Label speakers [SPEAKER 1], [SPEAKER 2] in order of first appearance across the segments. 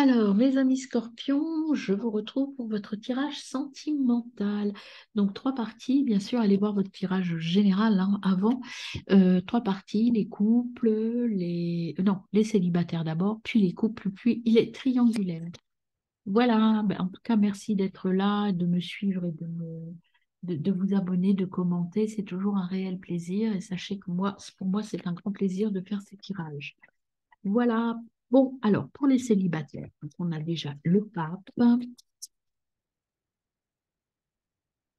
[SPEAKER 1] Alors, mes amis scorpions, je vous retrouve pour votre tirage sentimental. Donc, trois parties, bien sûr, allez voir votre tirage général hein, avant. Trois parties, les couples, non, les célibataires d'abord, puis les couples, puis il est triangulaire. Voilà, ben, en tout cas, merci d'être là, de me suivre et de vous abonner, de commenter. C'est toujours un réel plaisir et sachez que moi, pour moi, c'est un grand plaisir de faire ces tirages. Voilà. Bon, alors, pour les célibataires, donc on a déjà le pape,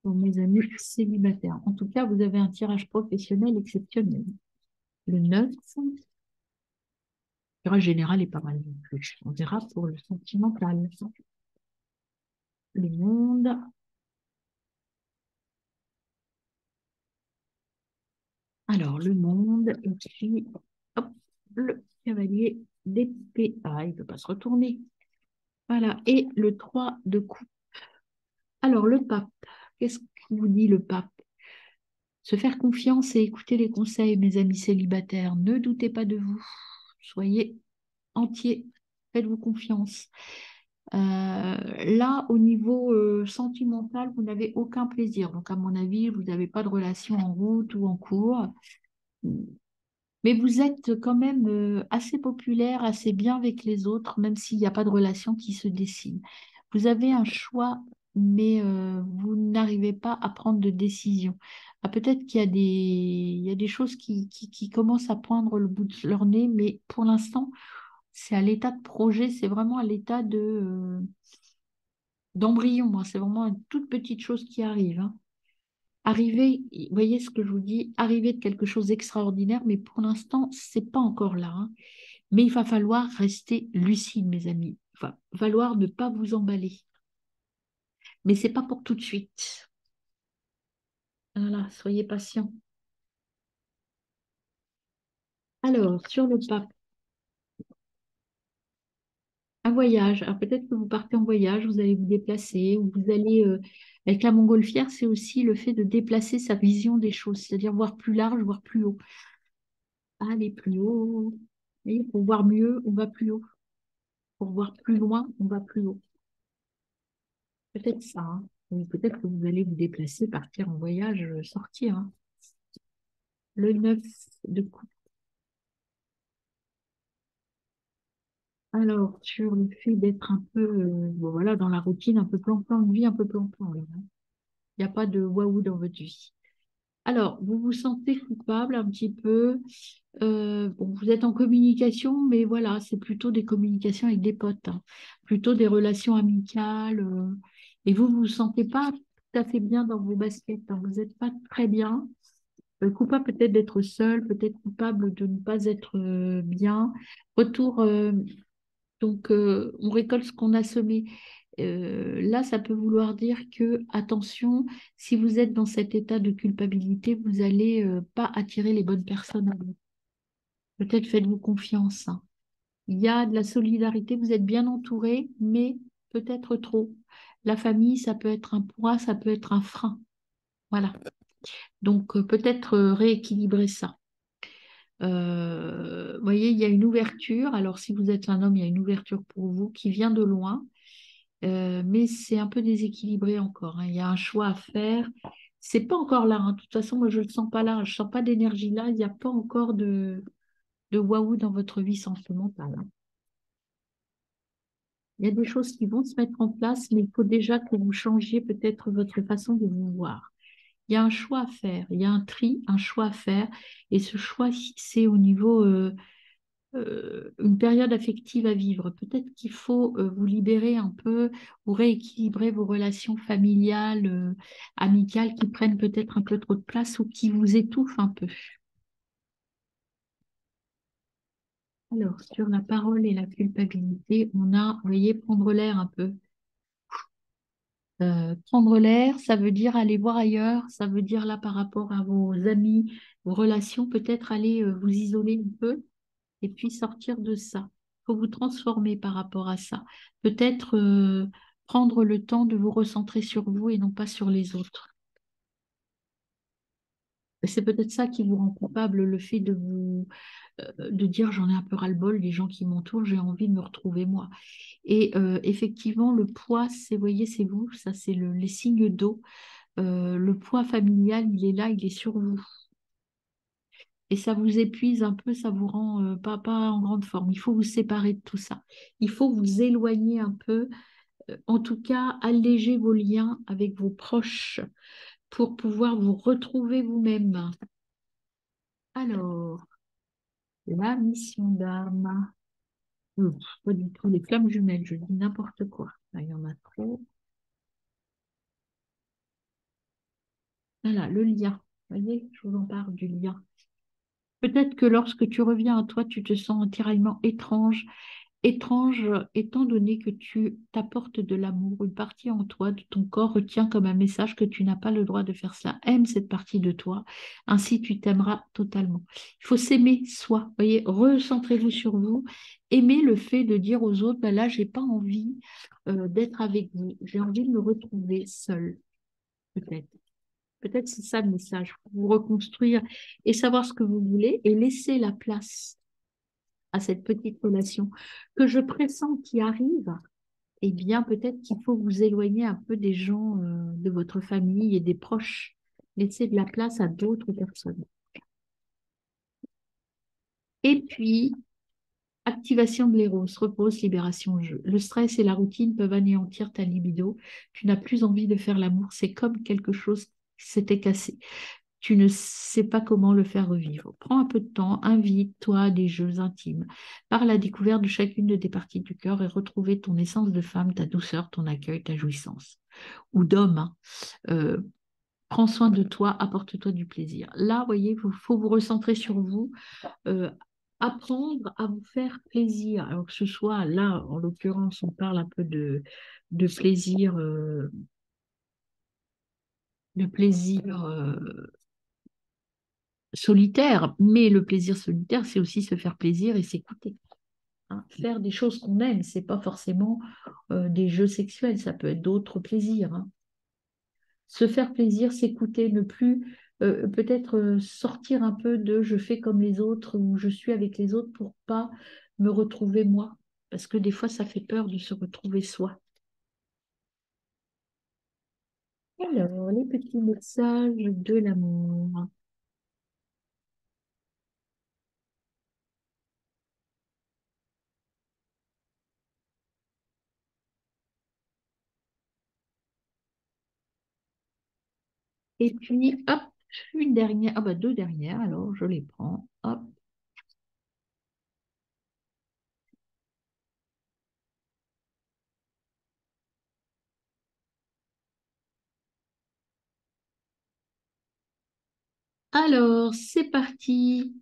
[SPEAKER 1] pour mes amis célibataires. En tout cas, vous avez un tirage professionnel exceptionnel. Le 9, le tirage général est pas mal non plus. On verra pour le sentimental. Le monde. Alors, le monde, et puis, hop, le cavalier d'épée. Ah, il ne peut pas se retourner. Voilà, et le 3 de coupe. Alors, le pape, qu'est-ce que vous dit le pape? Se faire confiance et écouter les conseils, mes amis célibataires. Ne doutez pas de vous. Soyez entiers. Faites-vous confiance. Là, au niveau sentimental, vous n'avez aucun plaisir. Donc, à mon avis, vous n'avez pas de relation en route ou en cours. Mais vous êtes quand même assez populaire, assez bien avec les autres, même s'il n'y a pas de relation qui se dessine. Vous avez un choix, mais vous n'arrivez pas à prendre de décision. Ah, peut-être qu'il y a il y a des choses qui commencent à poindre le bout de leur nez, mais pour l'instant, c'est à l'état de projet, c'est vraiment à l'état d'embryon, hein. C'est vraiment une toute petite chose qui arrive, hein. Arriver, vous voyez ce que je vous dis, arriver de quelque chose d'extraordinaire, mais pour l'instant, c'est pas encore là, hein. Mais il va falloir rester lucide, mes amis. Il va falloir ne pas vous emballer. Mais c'est pas pour tout de suite. Voilà, soyez patients. Alors, sur le pape, un voyage. Alors peut-être que vous partez en voyage, vous allez vous déplacer, ou vous allez, avec la montgolfière, c'est aussi le fait de déplacer sa vision des choses, c'est-à-dire voir plus large, voir plus haut. Aller plus haut. Et pour voir mieux, on va plus haut. Pour voir plus loin, on va plus haut. Peut-être ça, hein. Ou peut-être que vous allez vous déplacer, partir en voyage, sortir, hein. Le 9 de coupe. Alors, sur le fait d'être un peu, bon, voilà, dans la routine, un peu plan-plan, une vie un peu plan-plan, là, hein. Il n'y a pas de waouh dans votre vie. Alors, vous vous sentez coupable un petit peu. Bon, vous êtes en communication, mais voilà, c'est plutôt des communications avec des potes, hein. Plutôt des relations amicales. Et vous vous sentez pas tout à fait bien dans vos baskets, hein. Vous n'êtes pas très bien. Coupable peut-être d'être seul, peut-être coupable de ne pas être bien. Retour, donc on récolte ce qu'on a semé. Là, ça peut vouloir dire que, attention, si vous êtes dans cet état de culpabilité, vous n'allez pas attirer les bonnes personnes à vous. Peut-être faites-vous confiance, hein. Il y a de la solidarité, vous êtes bien entouré, mais peut-être trop. La famille, ça peut être un poids, ça peut être un frein. Voilà. Donc peut-être rééquilibrer ça. Vous voyez, il y a une ouverture. Alors, si vous êtes un homme, il y a une ouverture pour vous qui vient de loin. Mais c'est un peu déséquilibré encore, hein. Il y a un choix à faire. C'est pas encore là, hein. De toute façon, moi, je ne le sens pas là. Je sens pas d'énergie là. Il n'y a pas encore de waouh dans votre vie sentimentale, hein. Il y a des choses qui vont se mettre en place, mais il faut déjà que vous changiez peut-être votre façon de vous voir. Il y a un choix à faire. Il y a un tri, un choix à faire. Et ce choix, c'est au niveau une période affective à vivre. Peut-être qu'il faut vous libérer un peu ou rééquilibrer vos relations familiales, amicales qui prennent peut-être un peu trop de place ou qui vous étouffent un peu. Alors, sur la parole et la culpabilité, on a, vous voyez, prendre l'air un peu. Prendre l'air, ça veut dire aller voir ailleurs, ça veut dire là par rapport à vos amis, vos relations, peut-être aller vous isoler un peu et puis sortir de ça. Il faut vous transformer par rapport à ça. Peut-être prendre le temps de vous recentrer sur vous et non pas sur les autres. C'est peut-être ça qui vous rend coupable, le fait de dire j'en ai un peu ras-le-bol des gens qui m'entourent, j'ai envie de me retrouver moi. Et effectivement, le poids, c'est, vous voyez, c'est vous, ça c'est les signes d'eau. Le poids familial, il est là, il est sur vous. Et ça vous épuise un peu, ça vous rend pas en grande forme. Il faut vous séparer de tout ça. Il faut vous éloigner un peu, en tout cas, alléger vos liens avec vos proches pour pouvoir vous retrouver vous-même. Alors, la mission d'âme. Pas du tout, les flammes jumelles, je dis n'importe quoi. Là, il y en a trop. Voilà, le lien. Vous voyez, je vous en parle du lien. Peut-être que lorsque tu reviens à toi, tu te sens tiraillement étrange. Étrange, étant donné que tu t'apportes de l'amour. Une partie en toi, de ton corps, retient comme un message que tu n'as pas le droit de faire cela. Aime cette partie de toi. Ainsi, tu t'aimeras totalement. Il faut s'aimer soi. Vous voyez, recentrez-vous sur vous. Aimez le fait de dire aux autres, ben là, j'ai pas envie d'être avec vous. J'ai envie de me retrouver seule, peut-être. Peut-être c'est ça le message, pour vous reconstruire et savoir ce que vous voulez et laisser la place à cette petite relation que je pressens qui arrive. Eh bien, peut-être qu'il faut vous éloigner un peu des gens de votre famille et des proches. Laisser de la place à d'autres personnes. Et puis, activation de l'éros, repose, libération, jeu. Le stress et la routine peuvent anéantir ta libido. Tu n'as plus envie de faire l'amour. C'est comme quelque chose qui s'était cassé. Tu ne sais pas comment le faire revivre. Prends un peu de temps, invite-toi à des jeux intimes. Par la découverte de chacune de tes parties du cœur et retrouver ton essence de femme, ta douceur, ton accueil, ta jouissance. Ou d'homme, hein. Euh, Prends soin de toi, apporte-toi du plaisir. Là, vous voyez, il faut vous recentrer sur vous, euh, apprendre à vous faire plaisir. Alors que ce soit là, en l'occurrence, on parle un peu de plaisir, de plaisir solitaire, mais le plaisir solitaire, c'est aussi se faire plaisir et s'écouter, hein. Faire des choses qu'on aime, c'est pas forcément des jeux sexuels, ça peut être d'autres plaisirs, hein. Se faire plaisir, s'écouter, ne plus peut-être sortir un peu de je fais comme les autres ou je suis avec les autres pour pas me retrouver moi, parce que des fois ça fait peur de se retrouver soi. Alors, les petits messages de l'amour. Et puis, hop, une dernière, ah bah deux dernières, alors je les prends. Hop. Alors, c'est parti.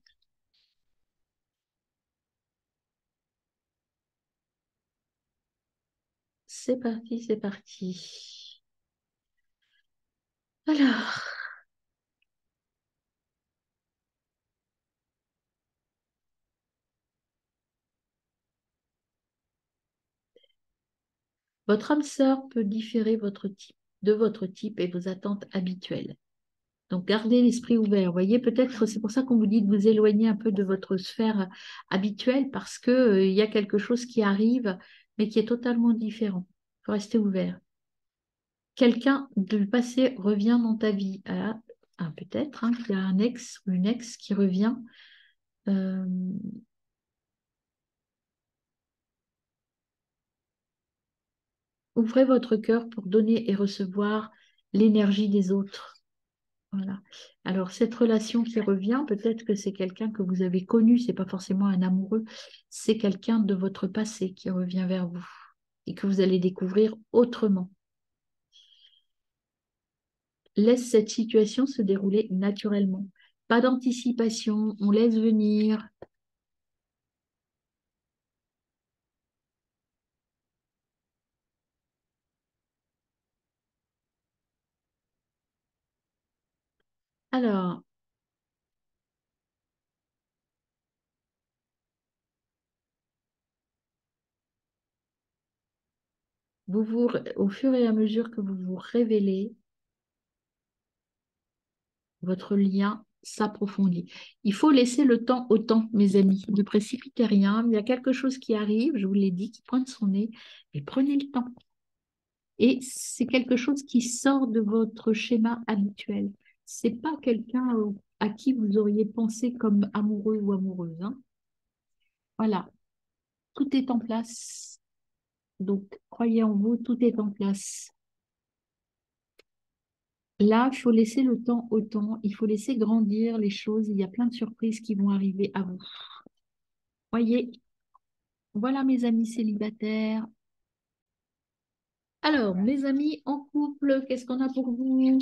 [SPEAKER 1] C'est parti, c'est parti. Alors, votre âme sœur peut différer de votre type et vos attentes habituelles. Donc, gardez l'esprit ouvert. Vous voyez, peut-être c'est pour ça qu'on vous dit de vous éloigner un peu de votre sphère habituelle parce que, il y a quelque chose qui arrive, mais qui est totalement différent. Il faut rester ouvert. Quelqu'un du passé revient dans ta vie. Peut-être hein, qu'il y a un ex ou une ex qui revient. Euh, Ouvrez votre cœur pour donner et recevoir l'énergie des autres. Voilà. Alors, cette relation qui revient, peut-être que c'est quelqu'un que vous avez connu, c'est pas forcément un amoureux, c'est quelqu'un de votre passé qui revient vers vous et que vous allez découvrir autrement. Laisse cette situation se dérouler naturellement. Pas d'anticipation, on laisse venir. Alors, au fur et à mesure que vous vous révélez, votre lien s'approfondir. Il faut laisser le temps au temps, mes amis. Ne précipitez rien. Il y a quelque chose qui arrive, je vous l'ai dit, qui pointe son nez, et prenez le temps. Et c'est quelque chose qui sort de votre schéma habituel. C'est pas quelqu'un à qui vous auriez pensé comme amoureux ou amoureuse, hein. Voilà, tout est en place. Donc, croyez en vous, tout est en place. Là, il faut laisser le temps au temps, il faut laisser grandir les choses. Il y a plein de surprises qui vont arriver à vous. Voyez, voilà mes amis célibataires. Alors, mes amis en couple, qu'est-ce qu'on a pour vous?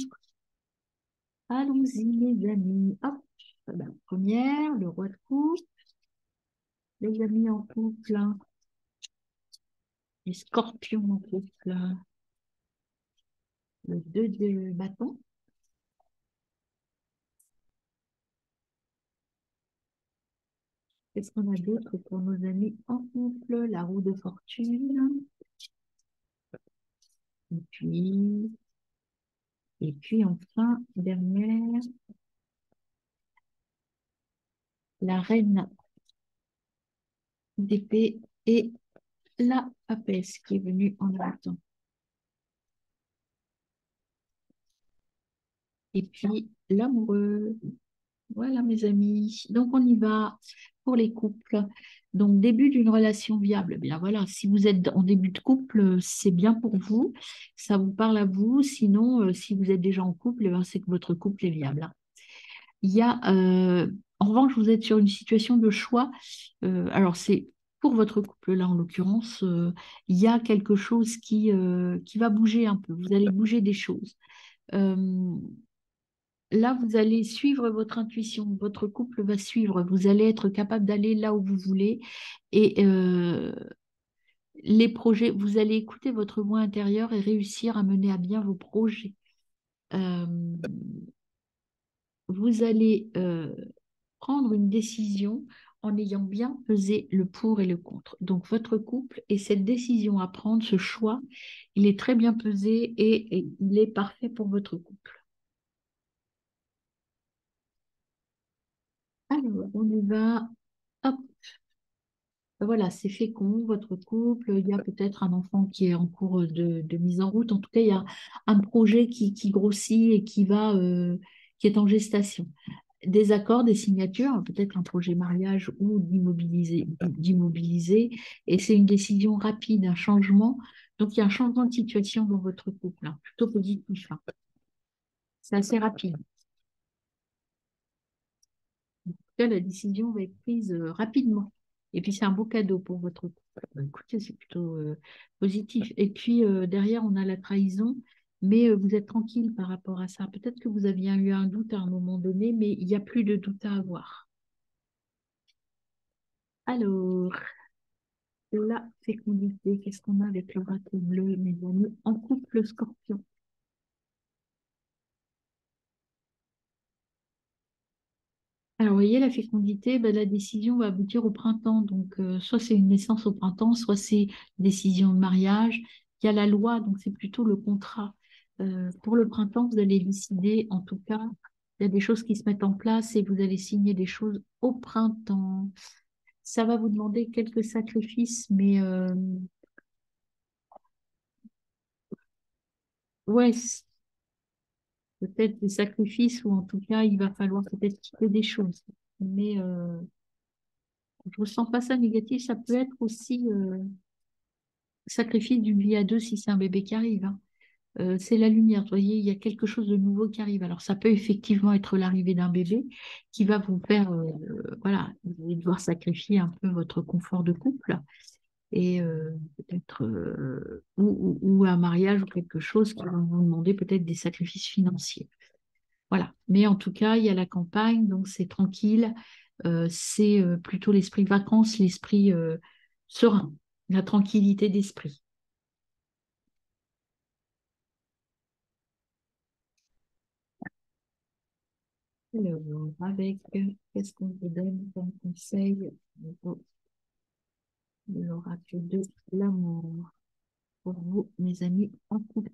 [SPEAKER 1] Allons-y, les amis. Hop, ben, première, le roi de coupe. Les amis en couple, hein. Les scorpions en couple, hein. Le 2 de bâton. Qu'est-ce qu'on a d'autre pour nos amis en couple? La roue de fortune. Et puis, et puis enfin, dernière, la reine d'épée et la papesse qui est venue en même temps. Et puis, l'amoureux. Voilà, mes amis. Donc, on y va pour les couples. Donc, début d'une relation viable. Eh bien, voilà, si vous êtes en début de couple, c'est bien pour vous. Ça vous parle à vous. Sinon, si vous êtes déjà en couple, eh ben, c'est que votre couple est viable, hein. Il y a, en revanche, vous êtes sur une situation de choix. Alors, c'est pour votre couple, là, en l'occurrence, il y a quelque chose qui va bouger un peu. Vous allez bouger des choses. Euh, Là, vous allez suivre votre intuition, votre couple va suivre, vous allez être capable d'aller là où vous voulez et les projets, vous allez écouter votre moi intérieur et réussir à mener à bien vos projets. Euh, vous allez prendre une décision en ayant bien pesé le pour et le contre. Donc, votre couple et cette décision à prendre, ce choix, il est très bien pesé et il est parfait pour votre couple. Alors, on y va. Hop. Voilà, c'est fécond, votre couple. Il y a peut-être un enfant qui est en cours de mise en route. En tout cas, il y a un projet qui grossit et qui est en gestation. Des accords, des signatures, peut-être un projet mariage ou d'immobiliser. Et c'est une décision rapide, un changement. Donc, il y a un changement de situation dans votre couple, hein, plutôt positif, hein. C'est assez rapide. Cas, la décision va être prise rapidement. Et puis, c'est un beau cadeau pour votre couple. Bah, écoutez, c'est plutôt positif. Et puis, derrière, on a la trahison, mais vous êtes tranquille par rapport à ça. Peut-être que vous aviez eu un doute à un moment donné, mais il n'y a plus de doute à avoir. Alors, la fécondité, qu'est-ce qu'on a avec le raton bleu, mes amis, en couple scorpion? Alors, vous voyez, la fécondité, ben, la décision va aboutir au printemps. Donc, soit c'est une naissance au printemps, soit c'est une décision de mariage. Il y a la loi, donc c'est plutôt le contrat. Pour le printemps, vous allez décider, en tout cas, il y a des choses qui se mettent en place et vous allez signer des choses au printemps. Ça va vous demander quelques sacrifices, mais ouais, peut-être des sacrifices ou en tout cas, il va falloir peut-être quitter des choses. Mais je ne ressens pas ça négatif. Ça peut être aussi sacrifice d'une vie à deux si c'est un bébé qui arrive, hein. C'est la lumière, vous voyez, il y a quelque chose de nouveau qui arrive. Alors, ça peut effectivement être l'arrivée d'un bébé qui va vous faire, voilà, vous allez devoir sacrifier un peu votre confort de couple et peut-être, ou un mariage ou quelque chose qui va vous demander peut-être des sacrifices financiers. Voilà. Mais en tout cas, il y a la campagne, donc c'est tranquille. C'est plutôt l'esprit vacances, l'esprit serein, la tranquillité d'esprit. Alors, avec, qu'est-ce qu'on vous donne comme conseil pour l'oracle de l'amour pour vous, mes amis, en couple,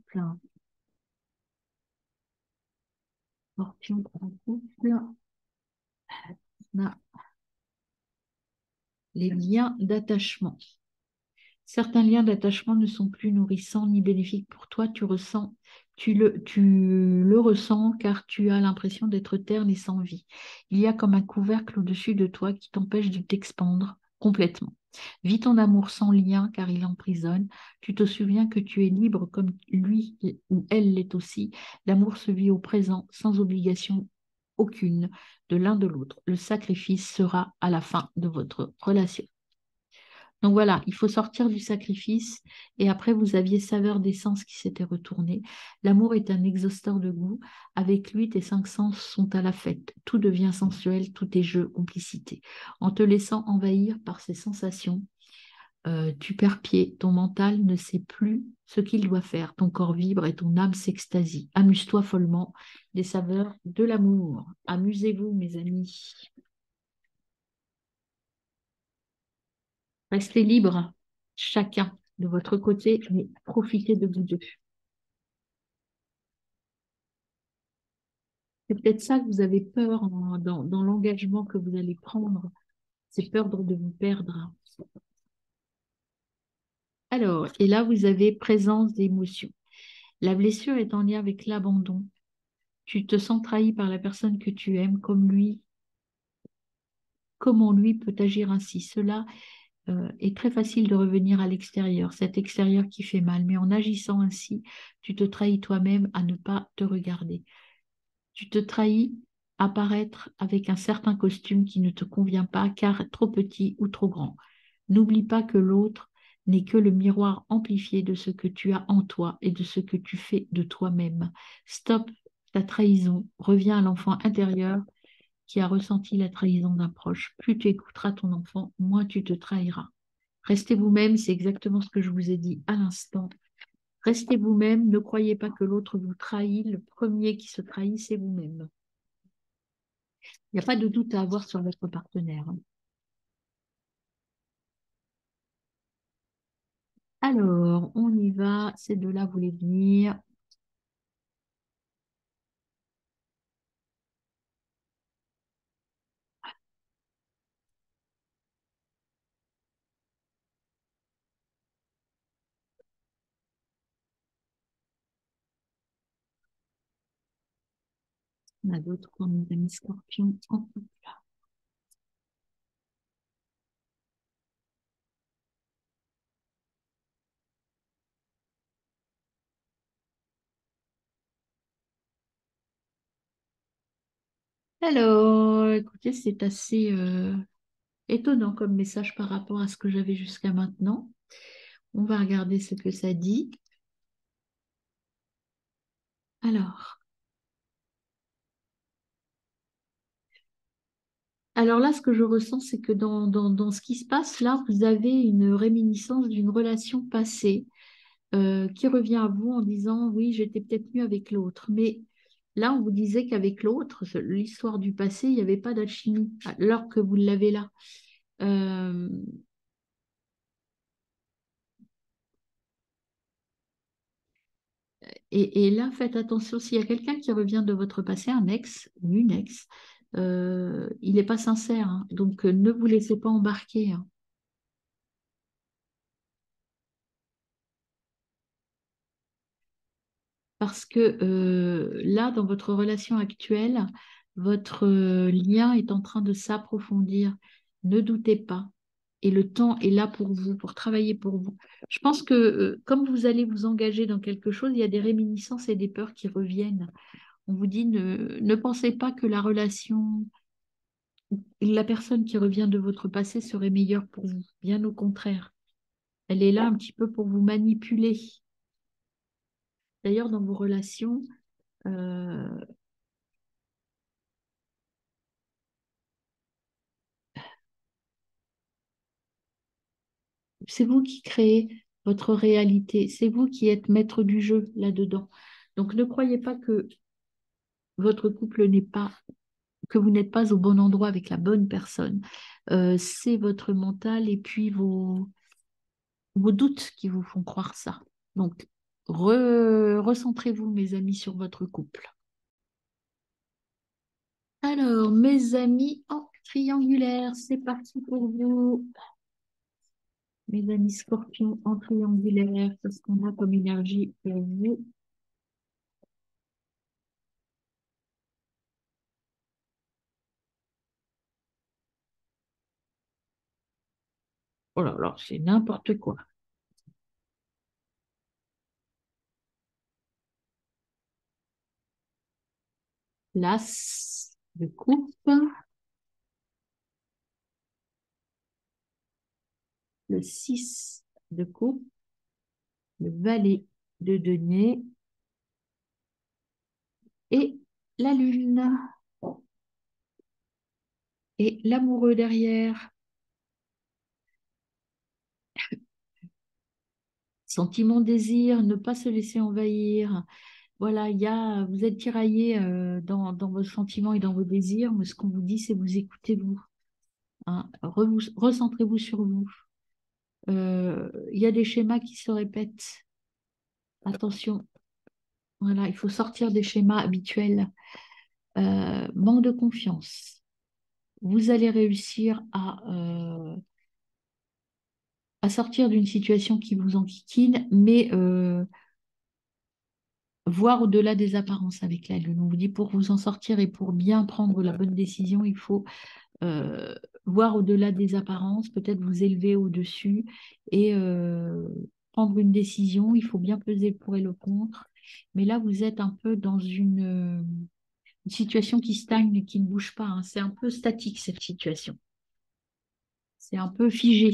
[SPEAKER 1] scorpion en couple. On a les liens d'attachement. Certains liens d'attachement ne sont plus nourrissants ni bénéfiques pour toi. Tu le ressens car tu as l'impression d'être terne et sans vie. Il y a comme un couvercle au-dessus de toi qui t'empêche de t'expandre complètement. Vis ton amour sans lien car il emprisonne. Tu te souviens que tu es libre comme lui ou elle l'est aussi. L'amour se vit au présent sans obligation aucune de l'un de l'autre. Le sacrifice sera à la fin de votre relation. Donc voilà, il faut sortir du sacrifice et après vous aviez saveur d'essence qui s'était retournée. L'amour est un exhausteur de goût. Avec lui, tes cinq sens sont à la fête. Tout devient sensuel, tout est jeu, complicité. En te laissant envahir par ces sensations, tu perds pied. Ton mental ne sait plus ce qu'il doit faire. Ton corps vibre et ton âme s'extasie. Amuse-toi follement des saveurs de l'amour. Amusez-vous, mes amis. Restez libres, chacun de votre côté, mais profitez de vous deux. C'est peut-être ça que vous avez peur dans l'engagement que vous allez prendre. C'est peur de vous perdre. Alors, et là, vous avez présence d'émotion. La blessure est en lien avec l'abandon. Tu te sens trahi par la personne que tu aimes, comme lui. Comment lui peut agir ainsi? Cela est très facile de revenir à l'extérieur, cet extérieur qui fait mal. Mais en agissant ainsi, tu te trahis toi-même à ne pas te regarder. Tu te trahis à paraître avec un certain costume qui ne te convient pas car trop petit ou trop grand. N'oublie pas que l'autre n'est que le miroir amplifié de ce que tu as en toi et de ce que tu fais de toi-même. Stop ta trahison, reviens à l'enfant intérieur qui a ressenti la trahison d'un proche. Plus tu écouteras ton enfant, moins tu te trahiras. Restez vous-même, c'est exactement ce que je vous ai dit à l'instant. Restez vous-même, ne croyez pas que l'autre vous trahit. Le premier qui se trahit, c'est vous-même. Il n'y a pas de doute à avoir sur votre partenaire. Alors, on y va. Ces deux-là voulaient venir. On a d'autres qui ont mis amis scorpions en couple. Alors, écoutez, c'est assez étonnant comme message par rapport à ce que j'avais jusqu'à maintenant. On va regarder ce que ça dit. Alors, alors là, ce que je ressens, c'est que dans ce qui se passe, là, vous avez une réminiscence d'une relation passée qui revient à vous en disant, oui, j'étais peut-être mieux avec l'autre. Mais là, on vous disait qu'avec l'autre, l'histoire du passé, il n'y avait pas d'alchimie, alors que vous l'avez là. Euh, et là, faites attention, s'il y a quelqu'un qui revient de votre passé, un ex ou une ex, il n'est pas sincère, hein. Donc, ne vous laissez pas embarquer, hein. Parce que là, dans votre relation actuelle, votre lien est en train de s'approfondir. Ne doutez pas. Et le temps est là pour vous, pour travailler pour vous. Je pense que comme vous allez vous engager dans quelque chose, il y a des réminiscences et des peurs qui reviennent. On vous dit, ne pensez pas que la relation, la personne qui revient de votre passé serait meilleure pour vous. Bien au contraire. Elle est là un petit peu pour vous manipuler. D'ailleurs, dans vos relations, euh, c'est vous qui créez votre réalité. C'est vous qui êtes maître du jeu là-dedans. Donc ne croyez pas que votre couple n'est pas, que vous n'êtes pas au bon endroit avec la bonne personne. C'est votre mental et puis vos doutes qui vous font croire ça. Donc recentrez-vous, mes amis, sur votre couple. Alors, mes amis, oh, triangulaire, c'est parti pour vous. Mes amis scorpions en triangulaire, c'est ce qu'on a comme énergie pour vous. Oh là là, c'est n'importe quoi. L'as de coupe, le 6 de coupe, le valet de denier et la lune. Et l'amoureux derrière, sentiment, désir, ne pas se laisser envahir. Voilà, vous êtes tiraillé dans vos sentiments et dans vos désirs, mais ce qu'on vous dit, c'est vous écoutez vous. Hein. Recentrez-vous sur vous. Il y a des schémas qui se répètent. Attention, voilà, il faut sortir des schémas habituels. Manque de confiance. Vous allez réussir à sortir d'une situation qui vous enquiquine, mais voir au-delà des apparences avec la Lune. On vous dit pour vous en sortir et pour bien prendre la bonne décision, il faut euh, voir au-delà des apparences, peut-être vous élever au-dessus et prendre une décision. Il faut bien peser le pour et le contre. Mais là, vous êtes un peu dans une situation qui stagne, qui ne bouge pas. Hein. C'est un peu statique, cette situation. C'est un peu figé.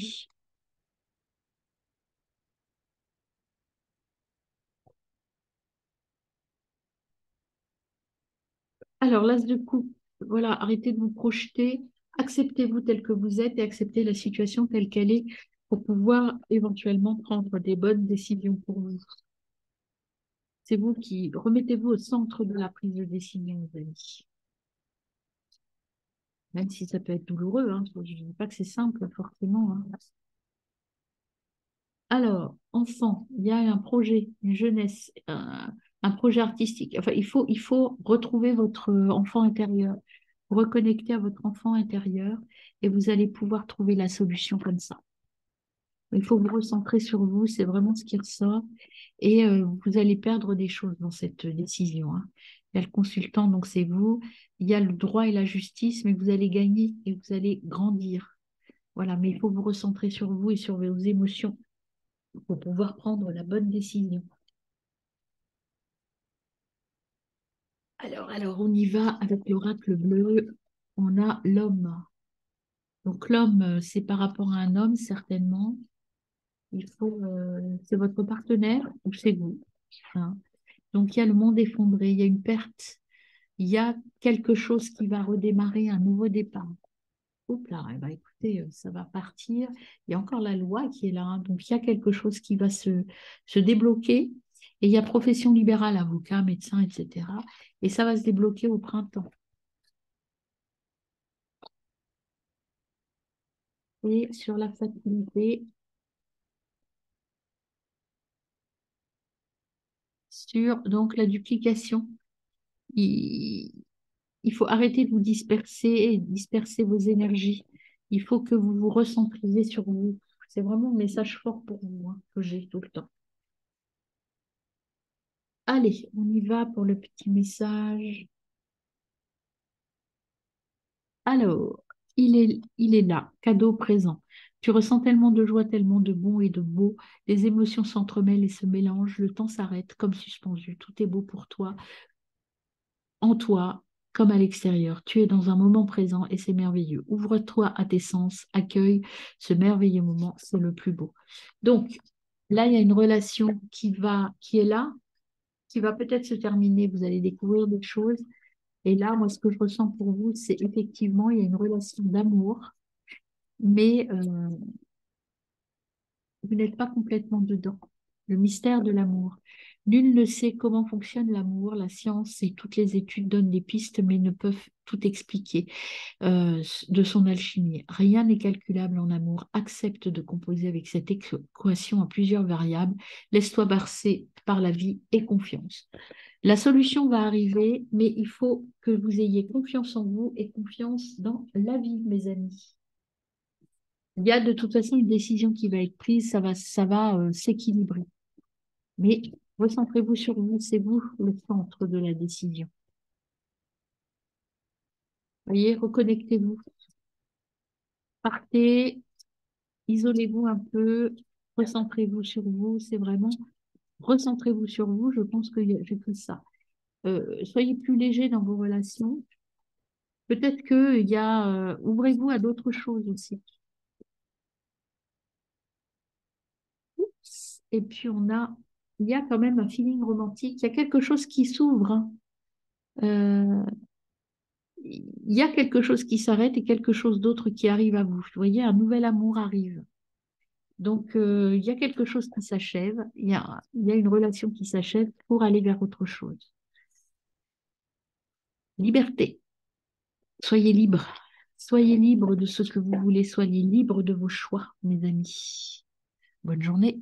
[SPEAKER 1] Alors, l'as de coupe, voilà, arrêtez de vous projeter, acceptez-vous tel que vous êtes et acceptez la situation telle qu'elle est pour pouvoir éventuellement prendre des bonnes décisions pour vous. C'est vous qui remettez-vous au centre de la prise de décision, mes amis. Même si ça peut être douloureux, hein, je ne dis pas que c'est simple, forcément. Hein. Alors, enfant, il y a un projet, une jeunesse, un projet artistique. Enfin, il faut retrouver votre enfant intérieur, vous reconnecter à votre enfant intérieur et vous allez pouvoir trouver la solution comme ça. Il faut vous recentrer sur vous, c'est vraiment ce qui ressort et vous allez perdre des choses dans cette décision. Hein. Il y a le consultant, donc c'est vous. Il y a le droit et la justice, mais vous allez gagner et vous allez grandir. Voilà, mais il faut vous recentrer sur vous et sur vos émotions pour pouvoir prendre la bonne décision. Alors, on y va avec l'oracle bleu. On a l'homme. Donc l'homme, c'est par rapport à un homme, certainement. C'est votre partenaire ou c'est vous. Hein. Donc il y a le monde effondré, il y a une perte, il y a quelque chose qui va redémarrer, un nouveau départ. Oups là, eh ben, écoutez, ça va partir. Il y a encore la loi qui est là, hein. Donc il y a quelque chose qui va se débloquer. Et il y a profession libérale, avocat, médecin, etc. Et ça va se débloquer au printemps. Et sur la facilité, sur donc la duplication, il, il faut arrêter de vous disperser et disperser vos énergies. Il faut que vous vous recentriez sur vous. C'est vraiment un message fort pour vous hein, que j'ai tout le temps. Allez, on y va pour le petit message. Alors, il est là, cadeau présent. Tu ressens tellement de joie, tellement de bon et de beau. Les émotions s'entremêlent et se mélangent. Le temps s'arrête comme suspendu. Tout est beau pour toi, en toi, comme à l'extérieur. Tu es dans un moment présent et c'est merveilleux. Ouvre-toi à tes sens, accueille ce merveilleux moment, c'est le plus beau. Donc, là, il y a une relation qui est là, qui va peut-être se terminer. Vous allez découvrir des choses. Et là, moi, ce que je ressens pour vous, c'est effectivement, il y a une relation d'amour, mais vous n'êtes pas complètement dedans. Le mystère de l'amour. Nul ne sait comment fonctionne l'amour. La science et toutes les études donnent des pistes, mais ne peuvent tout expliquer de son alchimie. Rien n'est calculable en amour. Accepte de composer avec cette équation à plusieurs variables. Laisse-toi bercer par la vie et confiance. La solution va arriver, mais il faut que vous ayez confiance en vous et confiance dans la vie, mes amis. Il y a de toute façon une décision qui va être prise, ça va s'équilibrer. Mais recentrez-vous sur vous, c'est vous le centre de la décision. Voyez, reconnectez-vous, partez, isolez-vous un peu, recentrez-vous sur vous, c'est vraiment recentrez-vous sur vous, je pense que j'ai fait ça. Soyez plus léger dans vos relations. Peut-être que ouvrez-vous à d'autres choses aussi. Oups. Et puis il y a quand même un feeling romantique, il y a quelque chose qui s'ouvre, hein. Euh, il y a quelque chose qui s'arrête et quelque chose d'autre qui arrive à vous. Vous voyez, un nouvel amour arrive. Donc, il y a quelque chose qui s'achève, il y a une relation qui s'achève pour aller vers autre chose. Liberté. Soyez libre. Soyez libre de ce que vous voulez. Soyez libre de vos choix, mes amis. Bonne journée.